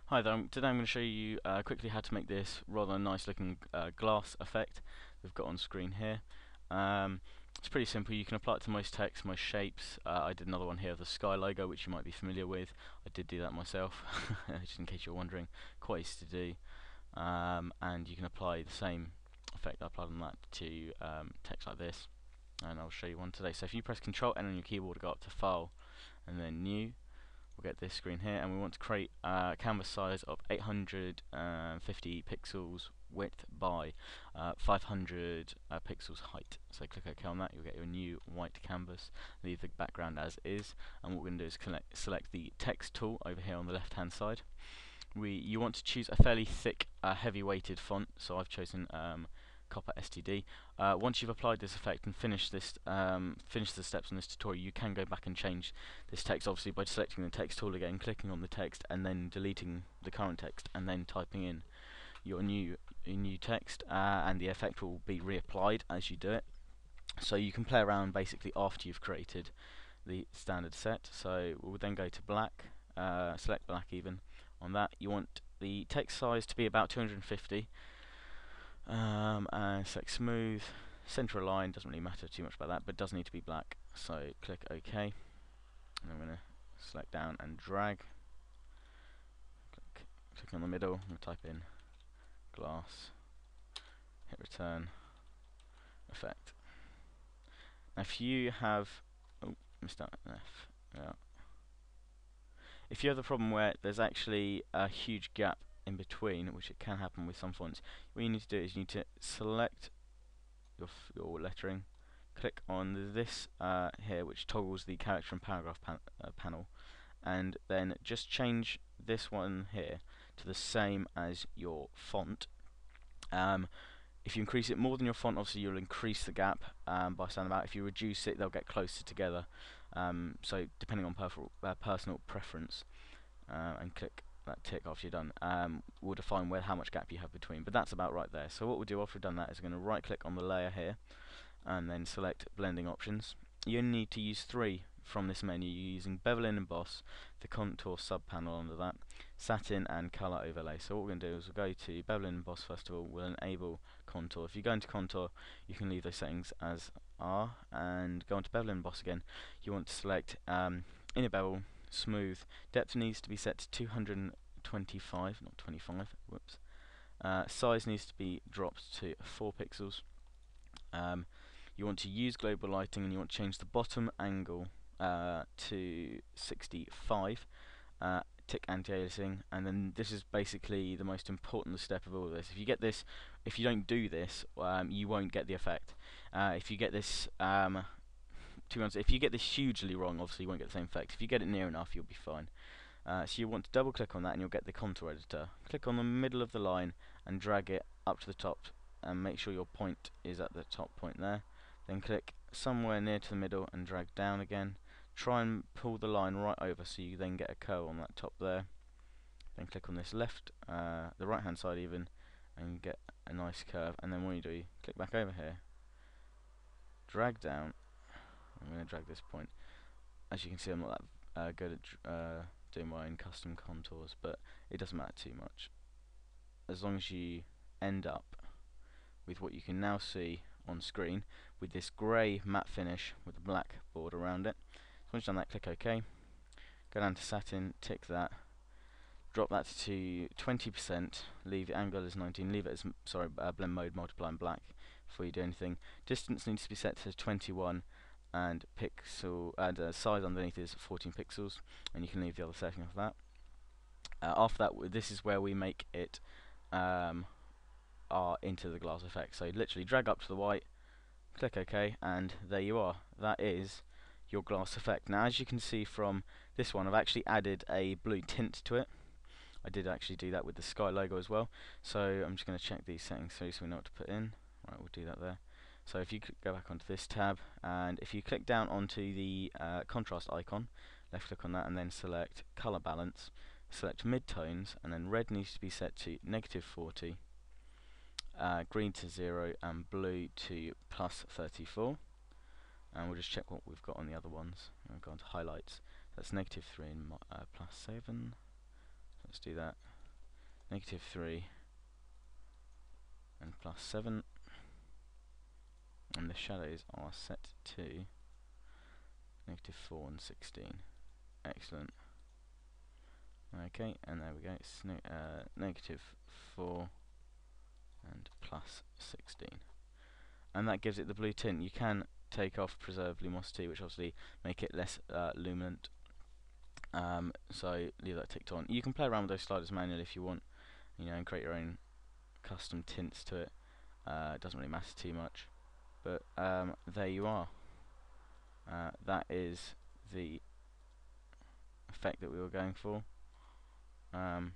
Hi there, today I'm going to show you quickly how to make this rather nice looking glass effect we've got on screen here. It's pretty simple. You can apply it to most text, most shapes. I did another one here of the sky logo, which you might be familiar with. I did do that myself, just in case you're wondering. Quite easy to do, and you can apply the same effect I applied on that to text like this, and I'll show you one today. So if you press Control N on your keyboard to go up to File and then New, we'll get this screen here, and we want to create a canvas size of 850 pixels width by 500 pixels height. So click OK on that, you'll get your new white canvas. Leave the background as is, and what we're going to do is select the text tool over here on the left hand side. You want to choose a fairly thick, heavy weighted font, so I've chosen copper STD. Once you've applied this effect and finished the steps on this tutorial, you can go back and change this text, obviously by selecting the text tool again, clicking on the text, and then deleting the current text, and then typing in your new text, and the effect will be reapplied as you do it. So you can play around basically after you've created the standard set. So we'll then go to black, select black even. On that, you want the text size to be about 250. And select smooth, center align, doesn't really matter too much about that, but does need to be black. So click OK, and I'm going to select down and drag. Click on the middle, I'm going to type in glass, hit return, effect. Now if you have, oh, missed out an F, yeah. If you have the problem where there's actually a huge gap in between, which it can happen with some fonts, what you need to do is you need to select your lettering, click on this here, which toggles the character and paragraph panel, and then just change this one here to the same as your font. If you increase it more than your font, obviously you'll increase the gap by standing about. If you reduce it, they'll get closer together. So depending on personal preference, and click that tick after you're done, will define how much gap you have between. But that's about right there. So what we'll do after we've done that is we're going to right click on the layer here, and then select blending options. You only need to use 3 from this menu. You're using bevel and emboss, the contour sub panel under that, satin, and color overlay. So what we're going to do is we'll go to bevel and emboss first of all. We'll enable contour. If you go into contour, you can leave those settings as are, and go into bevel and emboss again. You want to select inner bevel, smooth. Depth needs to be set to 225, not 25. Whoops. Size needs to be dropped to 4 pixels. You want to use global lighting, and you want to change the bottom angle to 65. Tick anti-aliasing, and then this is basically the most important step of all of this. If you don't do this, you won't get the effect. If you get this, to be honest, if you get this hugely wrong, obviously you won't get the same effect. If you get it near enough, you'll be fine. So you want to double click on that, and you'll get the contour editor. Click on the middle of the line and drag it up to the top, and make sure your point is at the top point there. Then click somewhere near to the middle and drag down again. Try and pull the line right over so you then get a curve on that top there. Then click on this the right hand side even, and get a nice curve. And then what you do, click back over here, drag down. I'm going to drag this point. As you can see, I'm not that good at doing my own custom contours, but it doesn't matter too much. As long as you end up with what you can now see on screen, with this grey matte finish with a black border around it. Once you've done that, click OK. Go down to satin, tick that, drop that to 20%, leave the angle as 19, leave it as blend mode, multiply in black before you do anything. Distance needs to be set to 21, and size underneath is 14 pixels, and you can leave the other setting of that. After that, this is where we make it into the glass effect. So literally drag up to the white, click OK, and there you are. That is your glass effect. Now, as you can see from this one, I've actually added a blue tint to it. I did actually do that with the sky logo as well. So I'm just going to check these settings so we know what to put in. Right, we'll do that there. So if you go back onto this tab, and if you click down onto the contrast icon, left click on that, and then select color balance, select midtones, and then red needs to be set to -40, green to 0, and blue to +34. And we'll just check what we've got on the other ones. I'll go on to highlights. That's -3 and +7. Let's do that. -3 and +7, and the shadows are set to -4 and 16. Excellent. Okay, and there we go. It's -4 and +16, and that gives it the blue tint. You can take off preserve luminosity, which obviously make it less luminant. So leave that ticked on. You can play around with those sliders manually if you want, and create your own custom tints to it. It doesn't really matter too much, but there you are. That is the effect that we were going for. In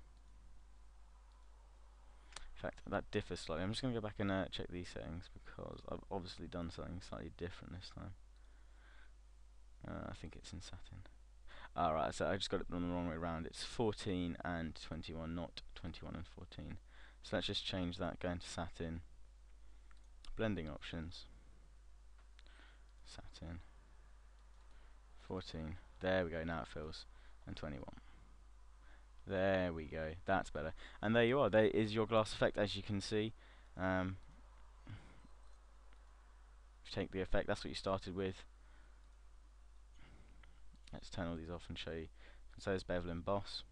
fact, that differs slightly. I'm just going to go back and check these settings because I've obviously done something slightly different this time. I think it's in satin. Alright, so I just got it on the wrong way around. It's 14 and 21, not 21 and 14. So let's just change that, go into satin, blending options, satin, 14, there we go, now it fills, and 21. There we go, that's better. And there you are, there is your glass effect, as you can see. If you take the effect, that's what you started with. Let's turn all these off and show you. So there's bevel emboss.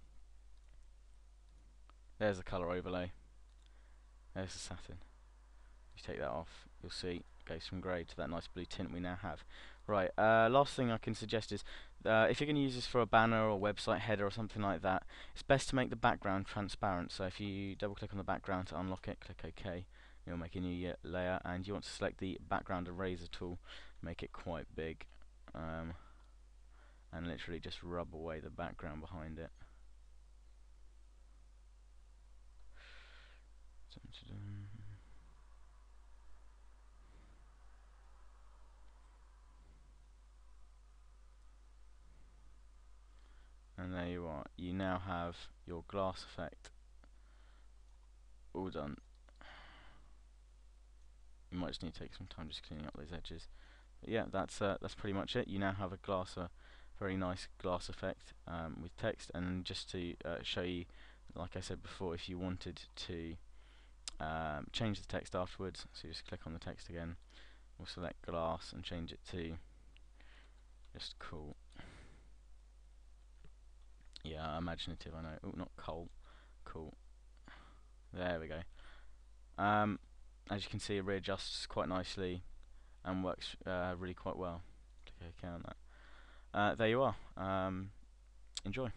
There's the colour overlay. There's the satin. If you take that off, you'll see it goes from grey to that nice blue tint we now have. Right, last thing I can suggest is, if you're going to use this for a banner or website header or something like that, it's best to make the background transparent. So if you double click on the background to unlock it, click OK, you'll make a new layer, and you want to select the background eraser tool, make it quite big, and literally just rub away the background behind it. And there you are. You now have your glass effect all done. You might just need to take some time just cleaning up those edges. But yeah, that's pretty much it. You now have a very nice glass effect with text. And just to show you, like I said before, if you wanted to change the text afterwards, so you just click on the text again, we'll select glass and change it to just cool. Yeah, imaginative, I know. Oh, not coal. Cool. There we go. As you can see, it readjusts quite nicely and works really quite well. Click OK on that. There you are. Enjoy.